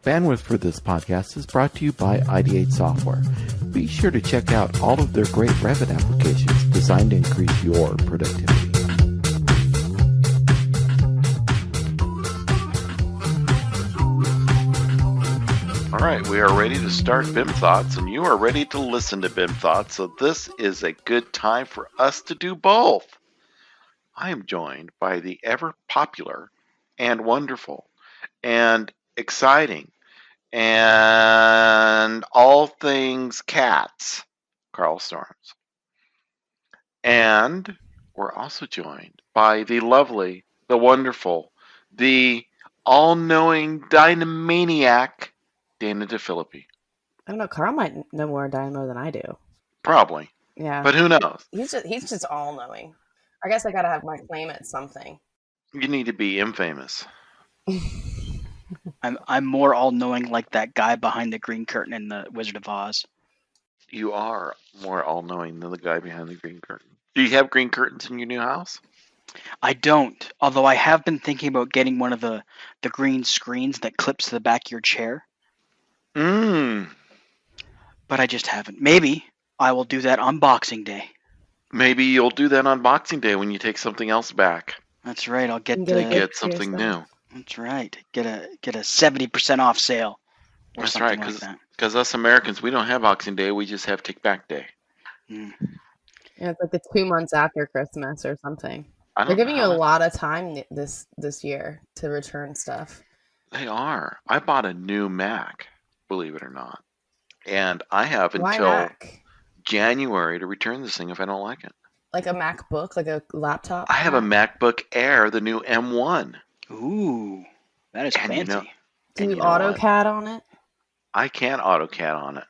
Bandwidth for this podcast is brought to you by Ideate Software. Be sure to check out all of their great Revit applications designed to increase your productivity. All right, we are ready to start BIM Thoughts, and you are ready to listen to BIM Thoughts, so this is a good time for us to do both. I am joined by the ever-popular and wonderful and exciting and all things cats, Carl Storms. And we're also joined by the lovely, the wonderful, the all-knowing dynamaniac, Dana DeFilippi. I don't know. Carl might know more Dynamo than I do. Probably. Yeah. But who knows? He's just all knowing. I guess I gotta have my claim at something. You need to be infamous. I'm more all knowing like that guy behind the green curtain in the Wizard of Oz. You are more all knowing than the guy behind the green curtain. Do you have green curtains in your new house? I don't, although I have been thinking about getting one of the green screens that clips to the back of your chair. But I just haven't. Maybe I will do that on Boxing Day. Maybe you'll do that on Boxing Day when you take something else back. That's right. I'll get get something new. That's right. Get a 70% off sale. That's right. Because us Americans, we don't have Boxing Day. We just have Take Back Day. Yeah, it's like the 2 months after Christmas or something. They're giving you a lot of time this year to return stuff. They are. I bought a new Mac, believe it or not. And I have Why until Mac? January to return this thing if I don't like it. Like a MacBook, like a laptop? I have a MacBook Air, the new M1. Ooh, that is fancy. Do you AutoCAD on it? I can't AutoCAD on it.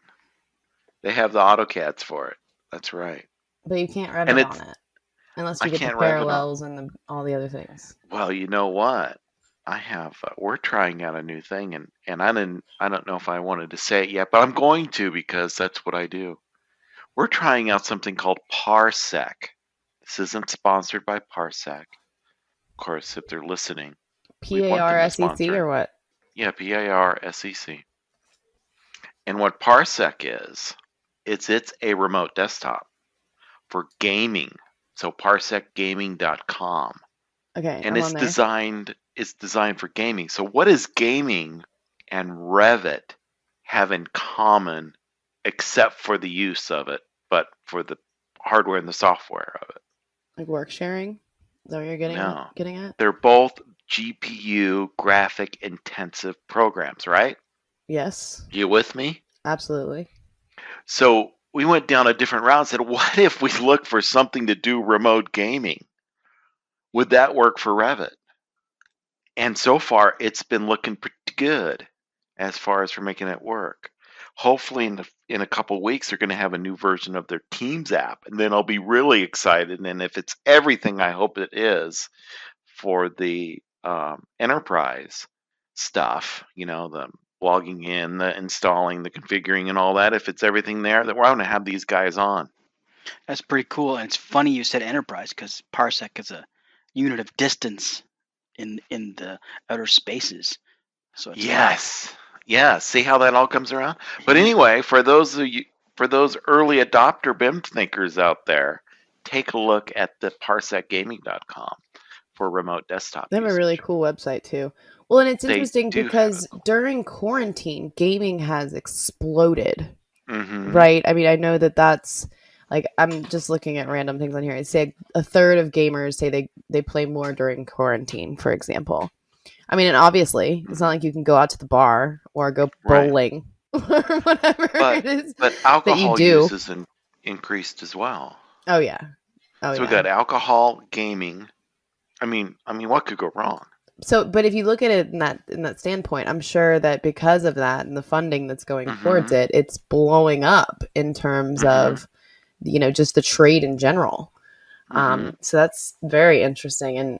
They have the AutoCADs for it. That's right. But you can't Revit on it. Unless you get the parallels and all the other things. Well, you know what? We're trying out a new thing, and I don't know if I wanted to say it yet, but I'm going to because that's what I do. We're trying out something called Parsec. This isn't sponsored by Parsec. Of course, if they're listening. Parsec or what? Yeah, Parsec. And what Parsec is, it's a remote desktop for gaming. So parsecgaming.com. Okay. And it's designed for gaming. So what does gaming and Revit have in common except for the use of it, but for the hardware and the software of it? Like work sharing? Is that what you're getting at? They're both GPU graphic intensive programs, right? Yes. You with me? Absolutely. So we went down a different route and said, what if we look for something to do remote gaming? Would that work for Revit? And so far, it's been looking pretty good as far as for making it work. Hopefully, in a couple weeks, they're going to have a new version of their Teams app, and then I'll be really excited. And if it's everything I hope it is for the enterprise stuff, the logging in, the installing, the configuring, and all that, if it's everything there, then we're going to have these guys on. That's pretty cool. And it's funny you said enterprise because Parsec is a unit of distance in the outer spaces. So it's Yeah, see how that all comes around? But anyway, for those early adopter BIM thinkers out there, take a look at the parsecgaming.com for remote desktop. They have a really cool website too. Well, and it's interesting because during quarantine, gaming has exploded. Mm-hmm. Right? I mean, I know that's like, I'm just looking at random things on here. It say a third of gamers say they play more during quarantine, for example. I mean, and obviously, it's not like you can go out to the bar or go bowling or whatever it is. But alcohol use is increased as well. Oh yeah. So we got alcohol, gaming. I mean, what could go wrong? So, but if you look at it in that standpoint, I'm sure that because of that and the funding that's going towards it, it's blowing up in terms of, just the trade in general. So that's very interesting. And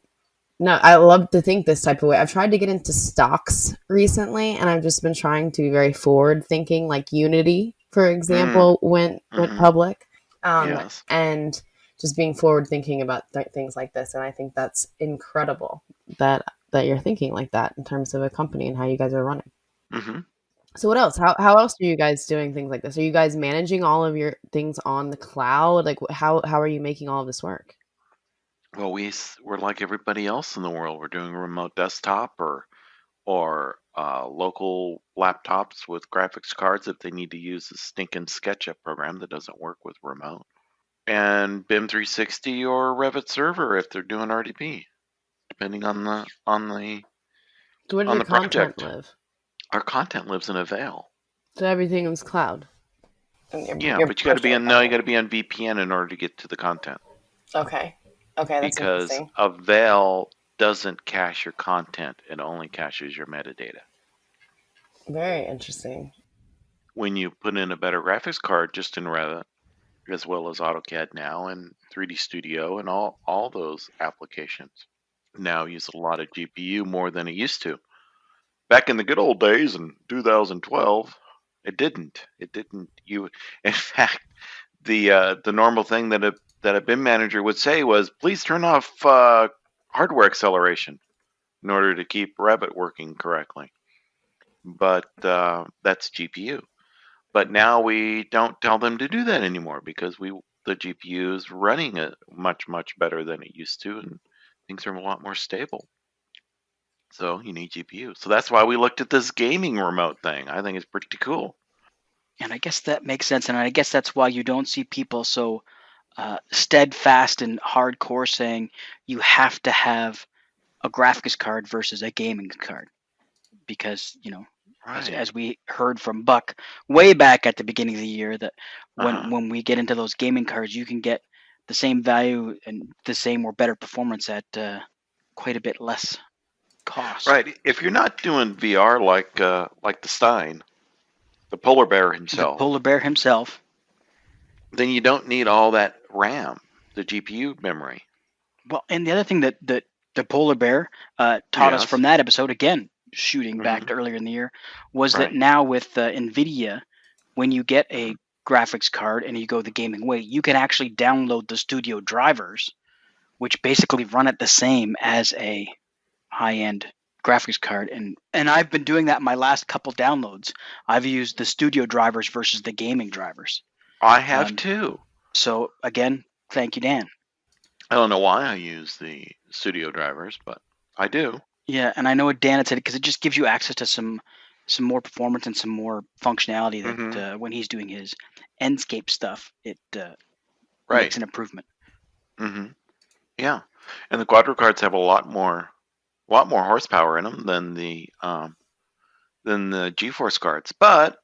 no, I love to think this type of way. I've tried to get into stocks recently, and I've just been trying to be very forward thinking, like Unity, for example, went public. And just being forward thinking about things like this. And I think that's incredible that you're thinking like that in terms of a company and how you guys are running. Mm-hmm. So what else? How else are you guys doing things like this? Are you guys managing all of your things on the cloud? Like how are you making all of this work? Well, we're like everybody else in the world. We're doing a remote desktop or local laptops with graphics cards if they need to use the stinking SketchUp program that doesn't work with remote, and BIM 360 or Revit Server if they're doing RDP, depending on the So where does your content project. live? Our content lives in a veil. So everything is cloud. And Yeah, your but you got to be personal on no, you content. got to be on VPN in order to get to the content Okay. Okay, that's because interesting. a veil doesn't cache your content; it only caches your metadata. Very interesting. When you put in a better graphics card, just in Revit, as well as AutoCAD now and 3D Studio and all those applications now use a lot of GPU more than it used to. Back in the good old days in 2012, it didn't. It didn't. In fact, the normal thing that a BIM manager would say was, "Please turn off hardware acceleration in order to keep Revit working correctly." But that's GPU. But now we don't tell them to do that anymore because the GPU is running it much better than it used to, and things are a lot more stable. So you need GPU. So that's why we looked at this gaming remote thing. I think it's pretty cool. And I guess that makes sense. And I guess that's why you don't see people so steadfast and hardcore saying you have to have a graphics card versus a gaming card. Because, Right. as we heard from Buck way back at the beginning of the year, that Uh-huh. when we get into those gaming cards, you can get the same value and the same or better performance at quite a bit less cost. Right. If you're not doing VR like the Stein, the polar bear The himself, polar bear himself. then you don't need all that RAM, the GPU memory. Well, and the other thing that the polar bear taught us Yes. from that episode, again, shooting back to earlier in the year, was that Right. now with NVIDIA, when you get a graphics card and you go the gaming way, you can actually download the studio drivers, which basically run it the same as a high-end graphics card. And I've been doing that in my last couple downloads. I've used the studio drivers versus the gaming drivers. I have too. So again, thank you, Dan. I don't know why I use the studio drivers, but I do. Yeah, and I know what Dan had said because it just gives you access to some more performance and some more functionality that when he's doing his Endscape stuff, it makes an improvement. Mm-hmm. Yeah, and the quadro cards have a lot more horsepower in them than the GeForce cards. But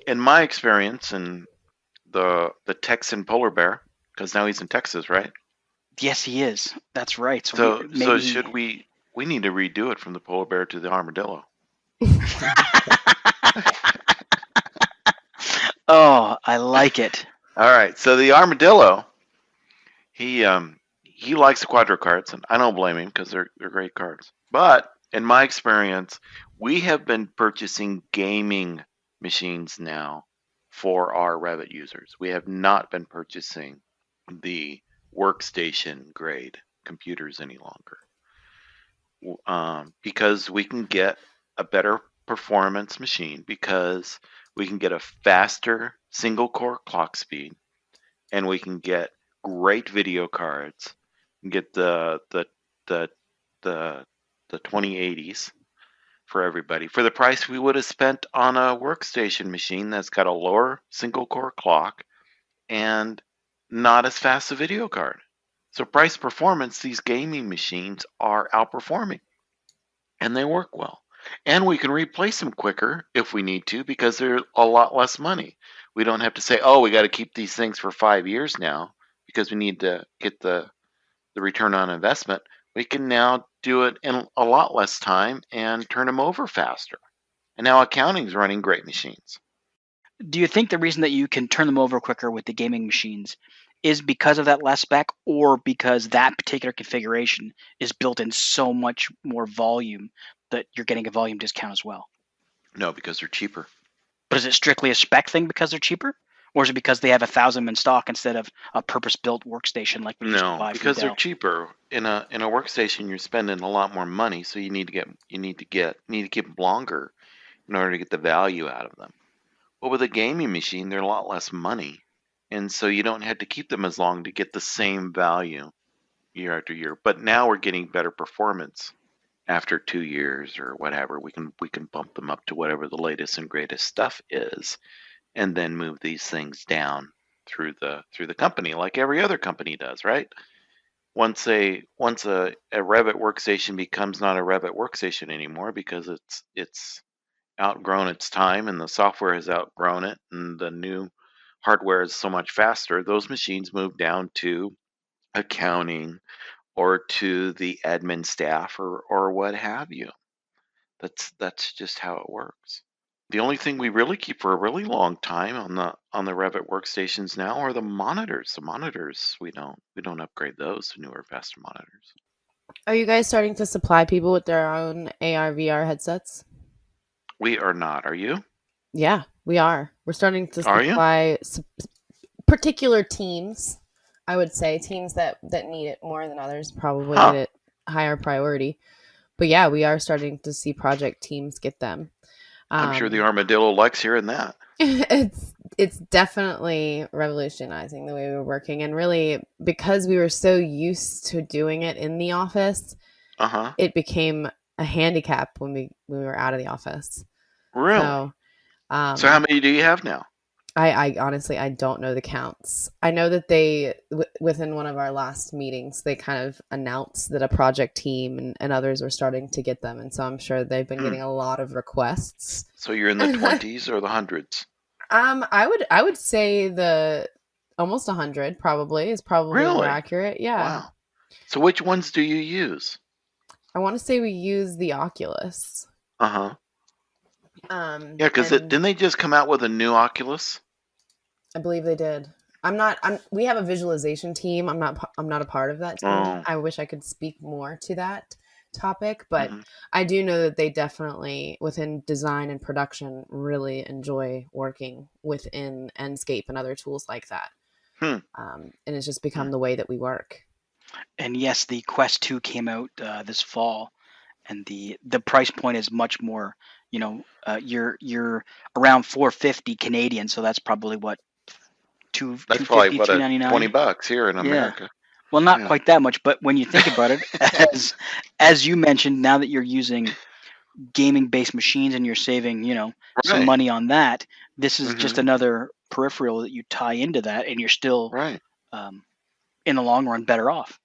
in my experience, and the Texan polar bear, because now he's in Texas, right? Yes, he is. That's right. So should we need to redo it from the polar bear to the armadillo? Oh, I like it. All right, so the armadillo, he likes the quadro cards, and I don't blame him because they're great cards. But in my experience, we have been purchasing gaming machines now for our Revit users. We have not been purchasing the workstation grade computers any longer, because we can get a better performance machine, because we can get a faster single core clock speed, and we can get great video cards, and get the 2080s for everybody for the price we would have spent on a workstation machine that's got a lower single core clock and not as fast a video card. So price performance, these gaming machines are outperforming, and they work well. And we can replace them quicker if we need to because they're a lot less money. We don't have to say, oh, we got to keep these things for 5 years now because we need to get the return on investment. We can now do it in a lot less time and turn them over faster. And now accounting's running great machines. Do you think the reason that you can turn them over quicker with the gaming machines is because of that less spec, or because that particular configuration is built in so much more volume that you're getting a volume discount as well? No, because they're cheaper. But is it strictly a spec thing because they're cheaper? Or is it because they have 1,000 in stock instead of a purpose-built workstation like we used to buy? No, because they're cheaper. In a workstation, you're spending a lot more money, so you need to keep them longer. in order to get the value out of them. But with a gaming machine, they're a lot less money. And so you don't have to keep them as long to get the same value year after year. But now we're getting better performance after 2 years or whatever. We can bump them up to whatever the latest and greatest stuff is, and then move these things down through the company like every other company does, right? Once a Revit workstation becomes not a Revit workstation anymore because it's outgrown its time and the software has outgrown it and the new hardware is so much faster, those machines move down to accounting or to the admin staff or what have you. That's just how it works. The only thing we really keep for a really long time on the Revit workstations now are the monitors. The monitors we don't upgrade those to newer, faster monitors. Are you guys starting to supply people with their own ARVR headsets? We are not. Are you? Yeah, we are. We're starting to Are you? supply particular teams. I would say teams that need it more than others probably Huh. get it higher priority. But yeah, we are starting to see project teams get them. I'm sure the armadillo likes hearing that. It's definitely revolutionizing the way we were working, and really because we were so used to doing it in the office, it became a handicap when we were out of the office. Really? So how many do you have now? I honestly, I don't know the counts. I know that they, within one of our last meetings, they kind of announced that a project team and others were starting to get them. And so I'm sure they've been getting a lot of requests. So you're in the 20s or the hundreds? I would say the almost 100 probably is probably more accurate. Yeah. Wow. So which ones do you use? I want to say we use the Oculus. Yeah, because didn't they just come out with a new Oculus? I believe they did. We have a visualization team. I'm not a part of that team. Oh. I wish I could speak more to that topic, but I do know that they definitely, within design and production, really enjoy working within Enscape and other tools like that. And it's just become the way that we work. And yes, the Quest 2 came out this fall, and the price point is much more. You're around $450 Canadian, so that's probably what that's probably what, $20 here in America. Yeah. Well, not quite that much, but when you think about it, as you mentioned, now that you're using gaming-based machines and you're saving, some money on that, this is just another peripheral that you tie into that, and you're still, in the long run, better off.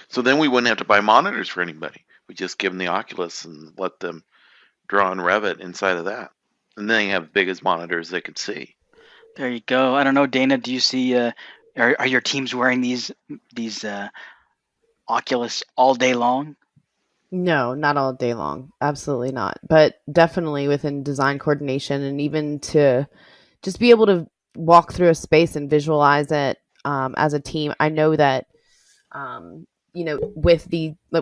So then we wouldn't have to buy monitors for anybody. We just give them the Oculus and let them draw on Revit inside of that, and then they have big as monitors they can see. There you go. I don't know, Dana. Do you see? Are your teams wearing these Oculus all day long? No, not all day long. Absolutely not. But definitely within design coordination, and even to just be able to walk through a space and visualize it as a team. I know that. With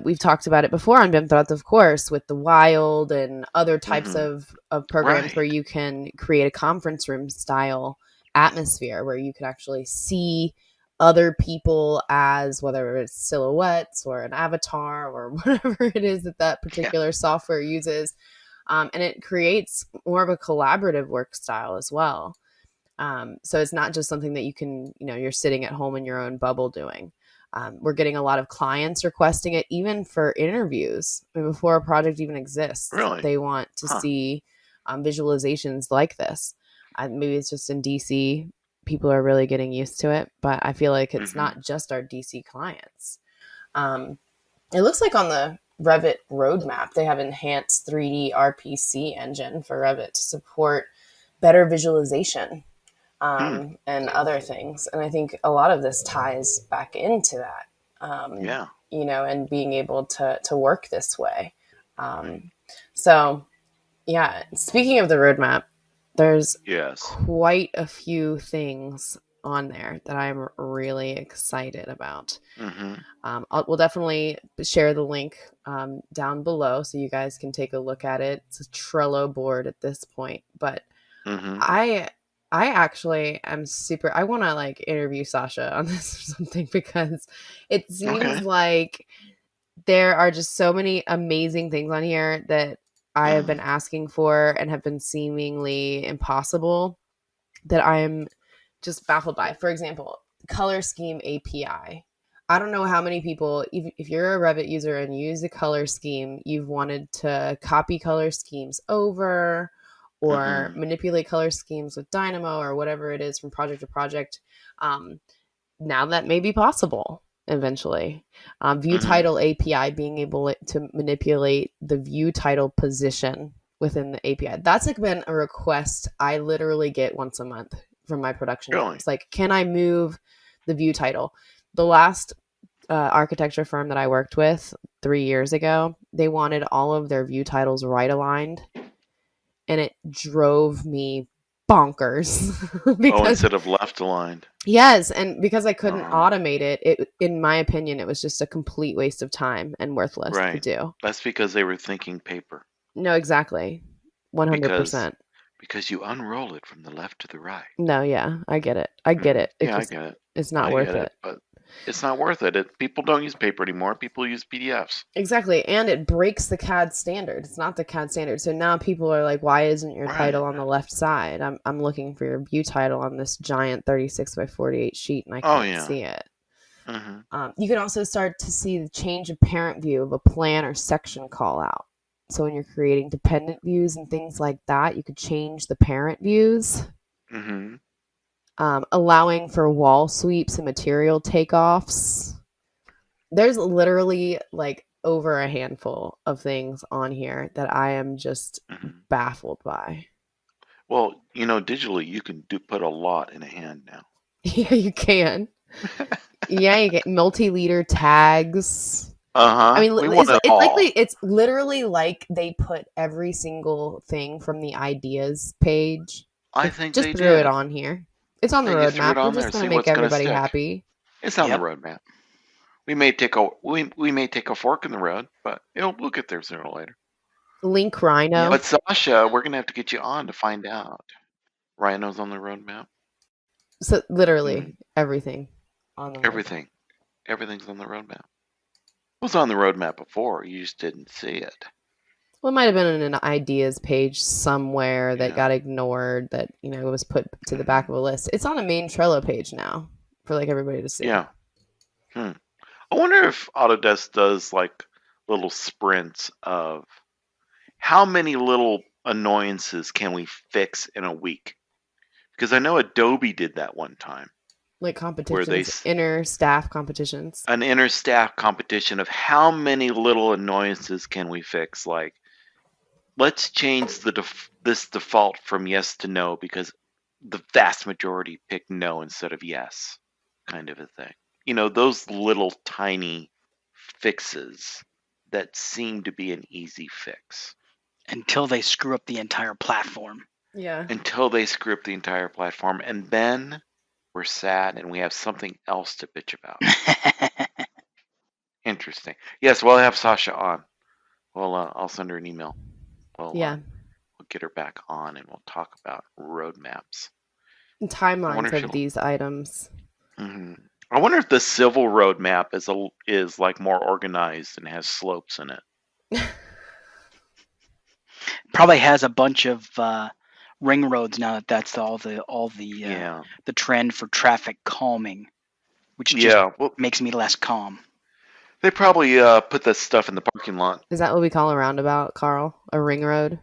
we've talked about it before on BIM Thoughts, of course, with the Wild and other types of programs where you can create a conference room style atmosphere where you can actually see other people as whether it's silhouettes or an avatar or whatever it is that particular software uses. And it creates more of a collaborative work style as well. So it's not just something that you can, you're sitting at home in your own bubble doing. We're getting a lot of clients requesting it even for interviews before a project even exists. Really? They want to see visualizations like this. Maybe it's just in DC. People are really getting used to it, but I feel like it's not just our DC clients. It looks like on the Revit Roadmap, they have enhanced 3D RPC engine for Revit to support better visualization. And other things. And I think a lot of this ties back into that, and being able to work this way. So, speaking of the roadmap, there's quite a few things on there that I'm really excited about. We'll definitely share the link down below so you guys can take a look at it. It's a Trello board at this point, but I actually am I want to interview Sasha on this or something because it seems like there are just so many amazing things on here that I have been asking for and have been seemingly impossible that I am just baffled by. For example, color scheme API. I don't know how many people, if you're a Revit user and you use a color scheme, you've wanted to copy color schemes over or manipulate color schemes with Dynamo or whatever it is from project to project. Now that may be possible eventually. View title API, being able to manipulate the view title position within the API. That's like been a request I literally get once a month from my production teams. Like, can I move the view title? The last architecture firm that I worked with 3 years ago, they wanted all of their view titles right aligned, and it drove me bonkers. Instead of left aligned. Yes, and because I couldn't automate it, in my opinion, it was just a complete waste of time and worthless to do. That's because they were thinking paper. No, exactly. 100%. Because you unroll it from the left to the right. No, yeah, I get it. I get it. I get it. It's not worth it. But it's not worth it. People don't use paper anymore. People use PDFs. Exactly. And it breaks the CAD standard. It's not the CAD standard. So now people are like, why isn't your title on the left side? I'm looking for your view title on this giant 36 by 48 sheet, and I can't see it. You can also start to see the change of parent view of a plan or section call out. So when you're creating dependent views and things like that, you could change the parent views. Allowing for wall sweeps and material takeoffs. There's literally like over a handful of things on here that I am just baffled by. Well, digitally you can put a lot in a hand now. Yeah, you can. Yeah, you get multi-leader tags. I mean, it's literally like they put every single thing from the ideas page. I think just they threw did. it on here. It's on the roadmap. We're just going to make everybody happy. It's on the roadmap. We may take a fork in the road, but we'll get there sooner or later. Link Rhino. But Sasha, we're going to have to get you on to find out. Rhino's on the roadmap. So literally everything on the roadmap. Everything's on the roadmap. It was on the roadmap before. You just didn't see it. Well, it might have been in an ideas page somewhere that got ignored, that it was put to the back of a list. It's on the main Trello page now for like everybody to see. Yeah. I wonder if Autodesk does like little sprints of how many little annoyances can we fix in a week? Because I know Adobe did that one time. Like competitions, inner staff competitions. An inner staff competition of how many little annoyances can we fix? Like, let's change this default from yes to no because the vast majority pick no instead of yes, kind of a thing. Those little tiny fixes that seem to be an easy fix. Until they screw up the entire platform. Yeah. Until they screw up the entire platform. And then we're sad and we have something else to bitch about. Interesting. Yes, we'll have Sasha on. Well, I'll send her an email. We'll get her back on and we'll talk about roadmaps. And timelines of these items. I wonder if the civil roadmap is like more organized and has slopes in it. Probably has a bunch of ring roads now that's all the trend for traffic calming, which just makes me less calm. They probably put that stuff in the parking lot. Is that what we call a roundabout, Carl? A ring road?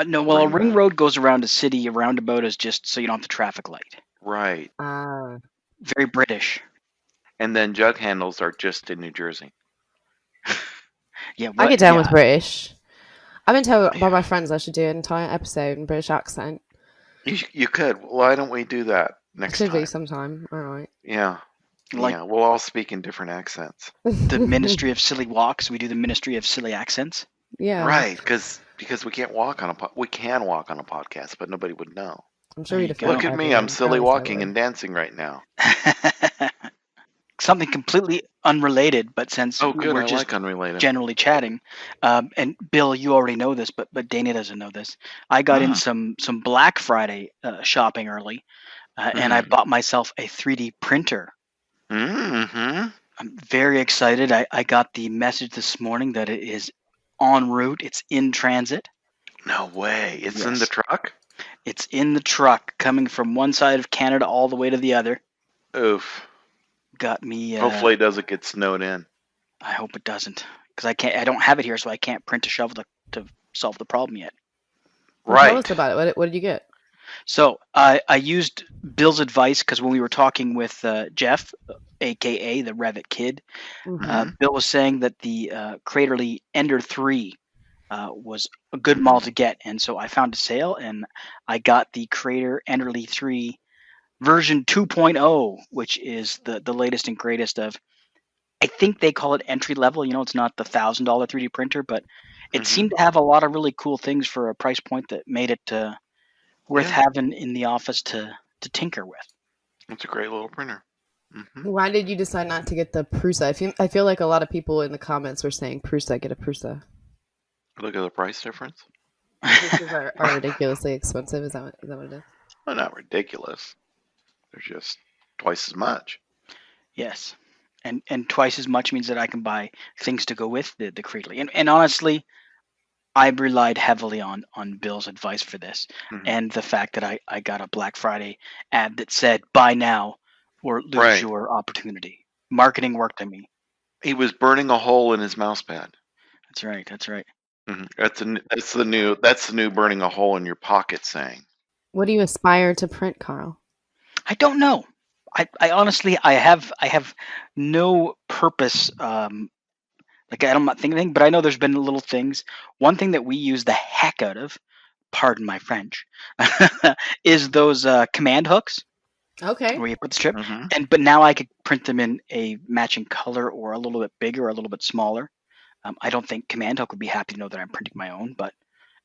No, well, a ring road goes around a city. A roundabout is just so you don't have the traffic light. Right. Very British. And then jug handles are just in New Jersey. I get down with British. I've been told by my friends I should do an entire episode in British accent. You could. Why don't we do that next time? Should be sometime. All right. Yeah. We'll all speak in different accents. The Ministry of Silly Walks. We do the Ministry of Silly Accents. Yeah. Right, because we can't walk on we can walk on a podcast, but nobody would know. I'm sure you'd look at me. I'm silly walking and dancing right now. Something completely unrelated, but since we're just generally chatting, and Bill, you already know this, but Dana doesn't know this. I got in some Black Friday shopping early, and I bought myself a 3D printer. I'm very excited. I got the message this morning that it is en route. It's in transit. No way. It's in the Yes. truck? It's in the truck, coming from one side of Canada all the way to the other. Oof. Got me. Hopefully it doesn't get snowed in. I hope it doesn't, because I don't have it here, so I can't print a shovel to solve the problem yet. Well, tell Right. us about it. What did you get? So I used Bill's advice, because when we were talking with Jeff, aka the Revit Kid, Mhm. Bill was saying that the Craterly Ender 3 was a good model to get, and so I found a sale, and I got the Crater Enderly 3 version 2.0, which is the latest and greatest of. I think they call it entry level. You know, it's not the $1,000 3D printer, but it Mhm. seemed to have a lot of really cool things for a price point that made it worth Yeah. having in the office to tinker with. It's a great little printer. Mhm. Why did you decide not to get the Prusa? I feel like a lot of people in the comments were saying Prusa, get a Prusa. Look at the price difference. Prusas are ridiculously expensive. Is that what it is? Well, not ridiculous. They're just twice as much. Yes. And twice as much means that I can buy things to go with the Creedly. And honestly, I relied heavily on Bill's advice for this, Mhm. and the fact that I got a Black Friday ad that said buy now or lose Right. your opportunity. Marketing worked on me. He was burning a hole in his mouse pad. That's right. That's right. Mhm. That's the new burning a hole in your pocket saying. What do you aspire to print, Carl? I don't know. I honestly I have no purpose. Like I'm not thinking anything, but I know there's been little things. One thing that we use the heck out of, pardon my French, is those command hooks Okay. where you put the strip. Mhm. But now I could print them in a matching color or a little bit bigger or a little bit smaller. I don't think command hook would be happy to know that I'm printing my own, but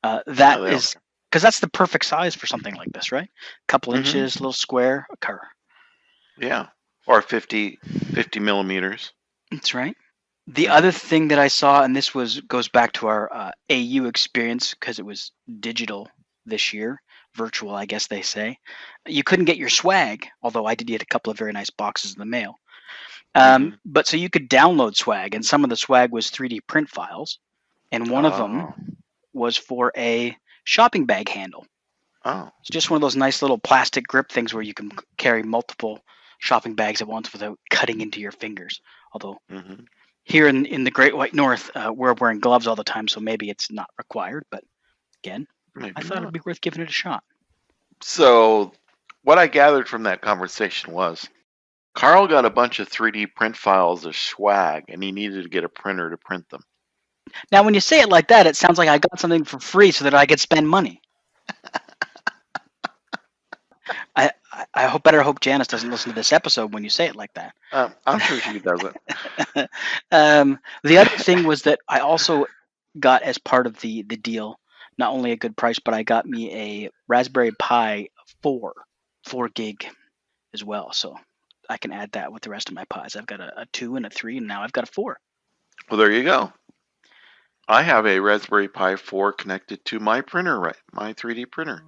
that No, they don't is care. because that's the perfect size for something like this, right? A couple Mhm. inches, little square, a car. Yeah. Or 50 millimeters. That's right. The Mhm. other thing that I saw, and this goes back to our AU experience because it was digital this year, virtual, I guess they say. You couldn't get your swag, although I did get a couple of very nice boxes in the mail. Mhm. But so you could download swag, and some of the swag was 3D print files, and one of Oh. them was for a shopping bag handle. Oh. It's just one of those nice little plastic grip things where you can carry multiple shopping bags at once without cutting into your fingers. Although Mhm. here in the Great White North, we're wearing gloves all the time, so maybe it's not required. But again, Maybe I thought it'd not. be worth giving it a shot. So, what I gathered from that conversation was Carl got a bunch of 3D print files of swag and he needed to get a printer to print them. Now, when you say it like that, it sounds like I got something for free so that I could spend money. I better hope Janice doesn't listen to this episode when you say it like that. I'm sure she doesn't. The other thing was that I also got, as part of the deal, not only a good price, but I got me a Raspberry Pi 4 gig as well. So I can add that with the rest of my Pis. I've got a 2 and a 3, and now I've got a 4. Well, there you go. I have a Raspberry Pi 4 connected to my printer, right? My 3D printer.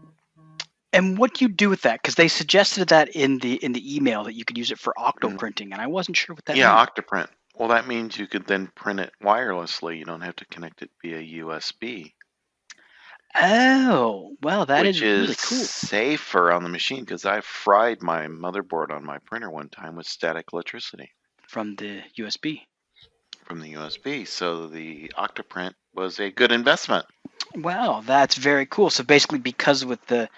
And what do you do with that? Because they suggested that in the email that you could use it for OctoPrinting, and I wasn't sure what that Yeah, meant. OctoPrint. Well, that means you could then print it wirelessly. You don't have to connect it via USB. Oh, well, that Which is really cool. safer on the machine because I fried my motherboard on my printer one time with static electricity From the USB. from the USB. So the OctoPrint was a good investment. Wow, that's very cool. So basically, because with the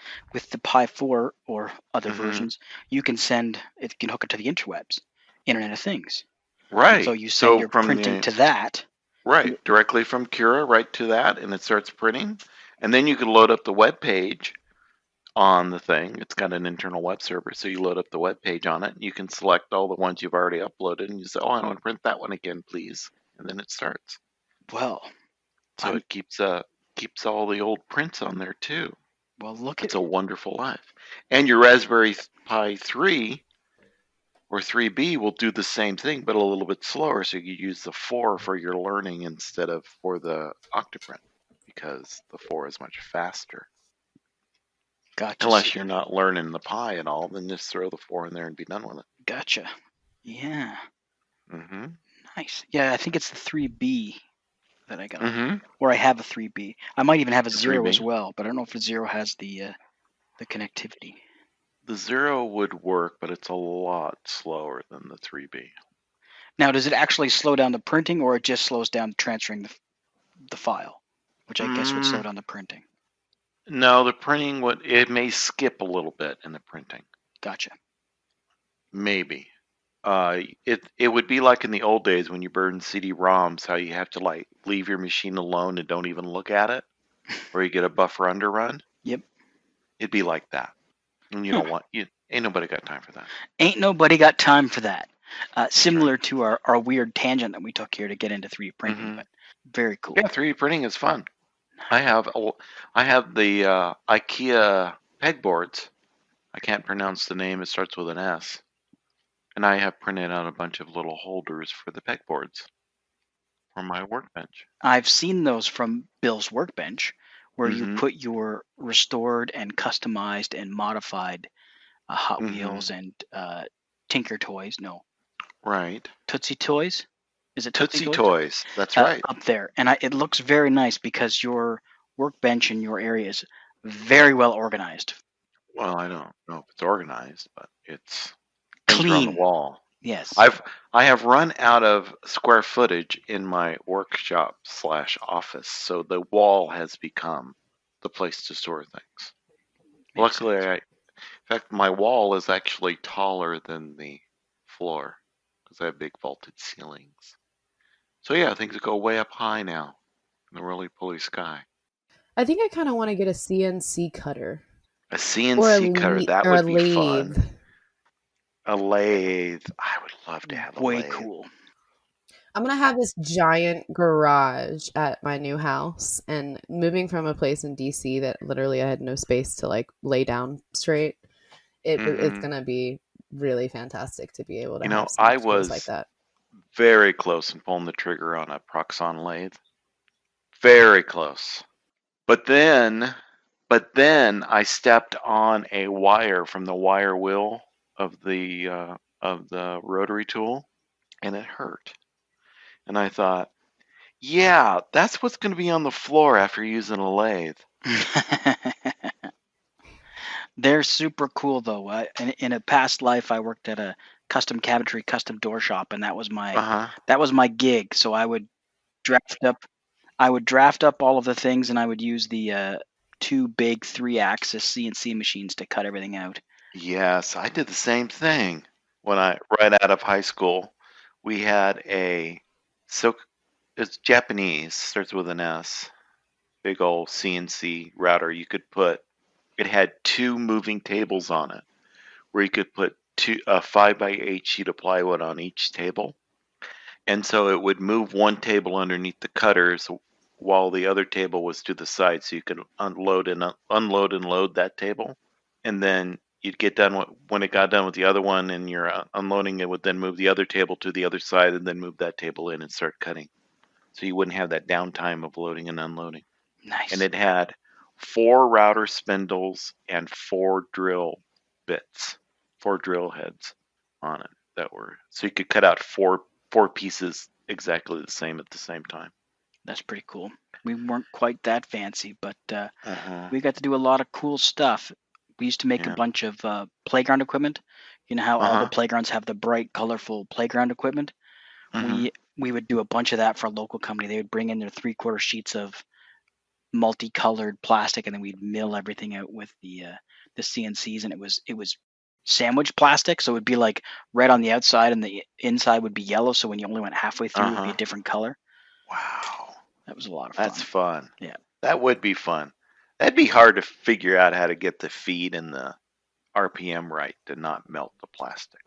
Pi 4 or other versions, you can hook it to the interwebs, Internet of Things. Right. So you send your from printing to that. Right, directly from Cura right to that, and it starts printing. And then you can load up the web page on the thing. It's got an internal web server, so you load up the web page on it. And you can select all the ones you've already uploaded, and you say, "Oh, I want to print that one again, please," and then it starts. Well, So it keeps all the old prints on there too. Well, look It's a wonderful life. And your Raspberry Pi 3 or 3B will do the same thing, but a little bit slower. So you use the 4 for your learning instead of for the OctoPrint, because the 4 is much faster. Gotcha. Unless you're not learning the Pi at all, then just throw the 4 in there and be done with it. Gotcha. Yeah. Mm-hmm. Nice. Yeah, I think it's the 3B that I got, or I have a 3B. I might even have a 0 as 3B. well, but I don't know if the 0 has the connectivity. The 0 would work, but it's a lot slower than the 3B. Now, does it actually slow down the printing, or it just slows down transferring the file, which I guess would slow down the printing? No, the printing it may skip a little bit in the printing. Gotcha. Maybe. It would be like in the old days when you burn CD-ROMs, how you have to like leave your machine alone and don't even look at it, or you get a buffer underrun. Yep. It'd be like that, and you don't want ain't nobody got time for that. Ain't nobody got time for that. Similar to our weird tangent that we took here to get into 3D printing, but very cool. Yeah, 3D printing is fun. I have the IKEA pegboards. I can't pronounce the name. It starts with an S. And I have printed out a bunch of little holders for the pegboards for my workbench. I've seen those from Bill's workbench, where you put your restored and customized and modified Hot Wheels and Tinker Toys. No. Right. Tootsie Toys? Is it Tootsie Toys? That's right. Up there. And it looks very nice because your workbench in your area is very well organized. Well, I don't know if it's organized, but it's clean on the wall. Yes. I have run out of square footage in my workshop / office, so the wall has become the place to store things. Luckily, in fact, my wall is actually taller than the floor because I have big vaulted ceilings. So yeah, things go way up high now in the roly-poly sky. I think I kind of want to get a CNC cutter. A CNC cutter, that would be fun. A lathe. I would love to have a lathe. Way cool. I'm going to have this giant garage at my new house, and moving from a place in DC that literally I had no space to like lay down straight. It's going to be really fantastic to be able to have some tools like that. Very close in pulling the trigger on a Proxon lathe. Very close. But then I stepped on a wire from the wire wheel of the rotary tool, and it hurt. And I thought, yeah, that's what's going to be on the floor after using a lathe. They're super cool, though. In a past life, I worked at a custom cabinetry, custom door shop, and that was my gig. So I would draft up all of the things, and I would use the 2 big 3-axis CNC machines to cut everything out. Yes, I did the same thing when right out of high school. We had it's Japanese, starts with an S, big old CNC router. It had 2 moving tables on it, where you could put a 5x8 sheet of plywood on each table. And so it would move one table underneath the cutters while the other table was to the side, so you could unload and load that table. And then you'd get done when it got done with the other one and you're unloading, it would then move the other table to the other side and then move that table in and start cutting. So you wouldn't have that downtime of loading and unloading. Nice. And it had 4 router spindles and 4 drill bits, 4 drill heads on it so you could cut out 4 pieces exactly the same at the same time. That's pretty cool. We weren't quite that fancy, but we got to do a lot of cool stuff. We used to make a bunch of playground equipment. You know how all the playgrounds have the bright, colorful playground equipment? We would do a bunch of that for a local company. They would bring in their 3/4 sheets of multicolored plastic, and then we'd mill everything out with the CNCs, and it was sandwich plastic, so it would be like red on the outside and the inside would be yellow, so when you only went halfway through it would be a different color. Wow. That was a lot of fun. That's fun. Yeah. That would be fun. That'd be hard to figure out how to get the feed and the RPM right to not melt the plastic.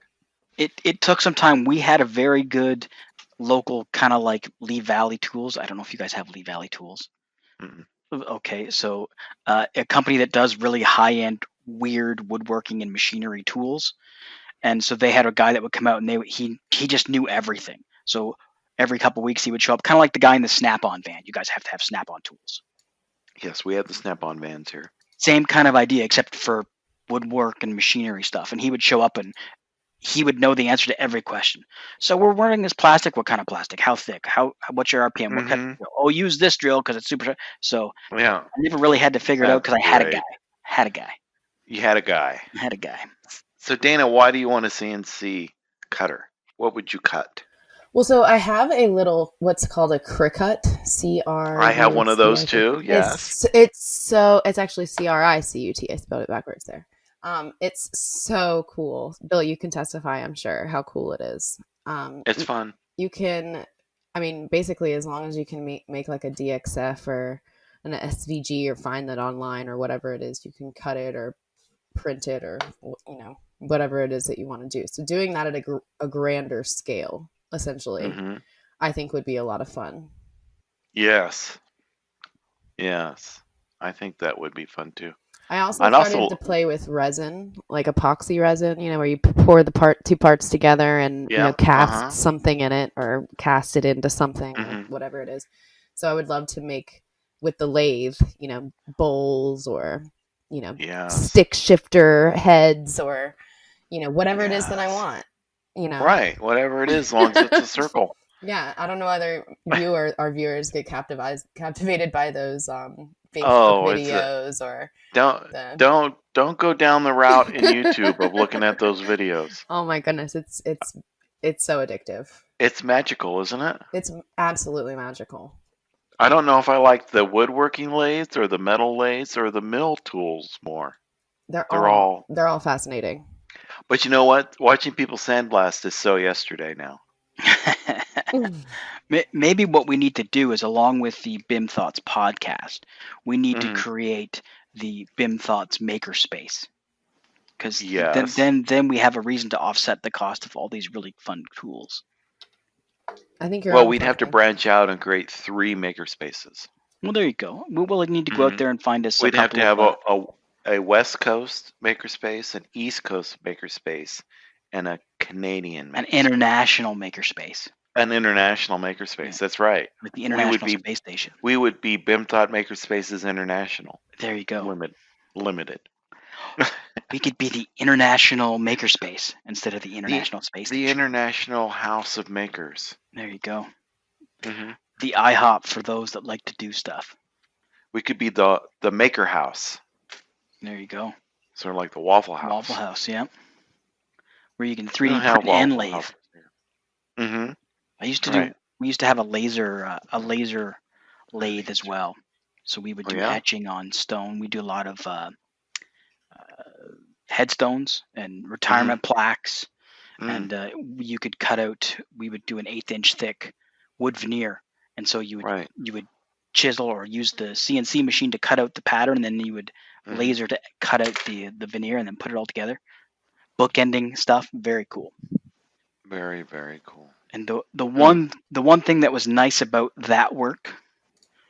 It took some time. We had a very good local kind of like Lee Valley Tools. I don't know if you guys have Lee Valley Tools. Okay, so a company that does really high-end, weird woodworking and machinery tools. And so they had a guy that would come out, and he just knew everything. So every couple of weeks he would show up, kind of like the guy in the Snap-on van. You guys have to have Snap-on tools. Yes, we have the Snap-on vans here. Same kind of idea, except for woodwork and machinery stuff. And he would show up, and he would know the answer to every question. So we're wearing this plastic. What kind of plastic? How thick? What's your RPM? What kind of drill? Oh, use this drill because it's super. So Yeah. I never really had to figure it out because I had a That's guy. Had a guy. You had a guy. I had a guy. So Dana, why do you want a CNC cutter? What would you cut? Well, so I have a little what's called a Cricut, CR. I have one of those too. Yes. It's actually CRICUT. I spelled it backwards there. It's so cool. Bill, you can testify, I'm sure, how cool it is. It's fun. You can, I mean, basically, as long as you can make like a DXF or an SVG or find that online or whatever it is, you can cut it or print it or, you know, whatever it is that you want to do. So doing that at a grander scale, essentially, I think would be a lot of fun. Yes. I think that would be fun too. I also started to play with resin, like epoxy resin, you know, where you pour the two parts together and you know, cast something in it or cast it into something, or whatever it is. So I would love to make with the lathe, you know, bowls or, you know, stick shifter heads or, you know, whatever it is that I want, you know. Right, whatever it is, as long as it's a circle. Yeah, I don't know whether you or our viewers get captivated by those Facebook videos or don't go down the route in YouTube of looking at those videos. Oh my goodness, it's so addictive. It's magical, isn't it? It's absolutely magical. I don't know if I like the woodworking lathes or the metal lathes or the mill tools more. They're all fascinating. But you know what? Watching people sandblast is so yesterday now. Maybe what we need to do is, along with the BIM Thoughts podcast, we need to create the BIM Thoughts makerspace, because then we have a reason to offset the cost of all these really fun tools. I think you're. Well, we'd have to branch out and create 3 makerspaces. Well, there you go. We'll need to go out there and find us. We'd have to have a West Coast makerspace, an East Coast makerspace, and a Canadian makerspace. An international makerspace. An international makerspace. Yeah. That's right. Like the International Space Station. We would be BIM Thought Makerspaces International. There you go. Limited. We could be the International Makerspace instead of the International Space Station. The International House of Makers. There you go. The IHOP for those that like to do stuff. We could be the Maker House. There you go. Sort of like the Waffle House. Waffle House, yeah. Where you can 3D print and lathe. We used to have a laser lathe as well. So we would do etching on stone. We do a lot of headstones and retirement plaques, and you could cut out. We would do an 1/8 inch thick wood veneer, and so you would chisel or use the CNC machine to cut out the pattern, and then you would laser to cut out the veneer and then put it all together. Bookending stuff, very cool. Very, very cool. And the one thing that was nice about that work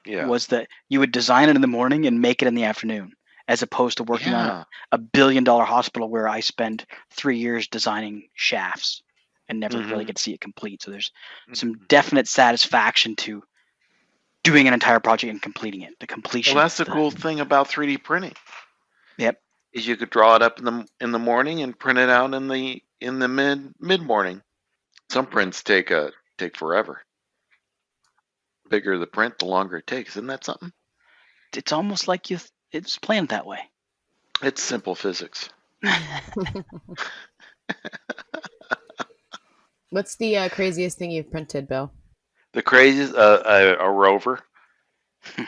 was that you would design it in the morning and make it in the afternoon, as opposed to working on a $1 billion hospital where I spent 3 years designing shafts and never really get to see it complete. So there's some definite satisfaction to doing an entire project and completing it. The completion. Well, that's the cool thing about 3D printing. Yep. Is you could draw it up in the morning and print it out in the mid morning. Some prints take forever. The bigger the print, the longer it takes. Isn't that something? It's almost like it's planned that way. It's simple physics. What's the craziest thing you've printed, Bill? The craziest, a rover.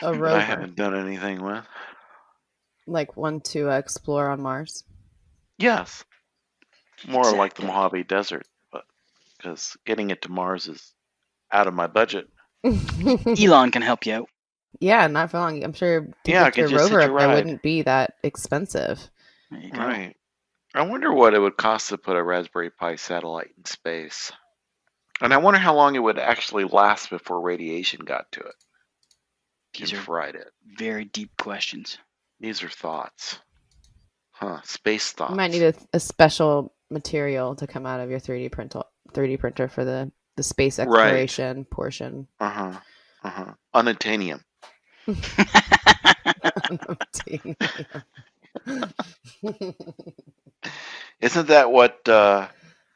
A rover. I haven't done anything with. Like one to explore on Mars? Yes. More like the Mojave Desert, but because getting it to Mars is out of my budget. Elon can help you out. Yeah, not for long. I'm sure to get your rover up there wouldn't be that expensive. Right. I wonder what it would cost to put a Raspberry Pi satellite in space. And I wonder how long it would actually last before radiation got to it. These are fried it. Very deep questions. These are thoughts. Space thoughts. You might need a special material to come out of your 3D printer for the space exploration portion. Unobtainium. Isn't that what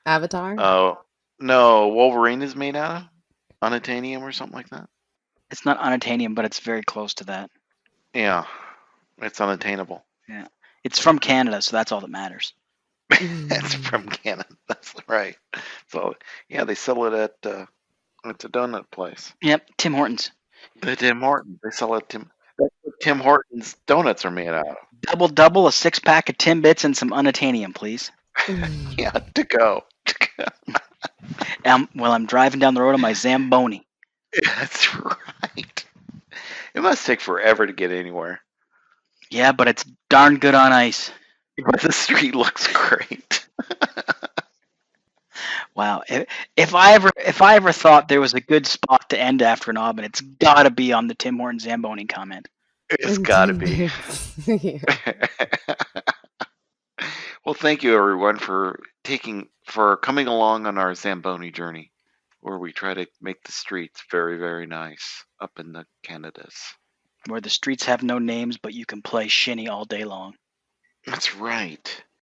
Avatar? Oh, no, Wolverine is made out of unobtainium or something like that. It's not unobtainium, but it's very close to that. Yeah, it's unattainable. Yeah. It's from Canada, so that's all that matters. It's from Canada. That's right. So yeah, they sell it at a donut place. Yep, Tim Hortons. The Tim Hortons. They sell it Tim. That's what Tim Hortons donuts are made out of. Double, a 6-pack of Timbits and some unobtainium, please. Yeah, to go. Well, I'm driving down the road on my Zamboni. That's right. It must take forever to get anywhere. Yeah, but it's darn good on ice. But the street looks great. Wow. If I ever thought there was a good spot to end after an Aubin, it's got to be on the Tim Hortons Zamboni comment. It's got to be. Well, thank you everyone for coming along on our Zamboni journey, where we try to make the streets very, very nice up in the Canadas. Where the streets have no names, but you can play shinny all day long. That's right.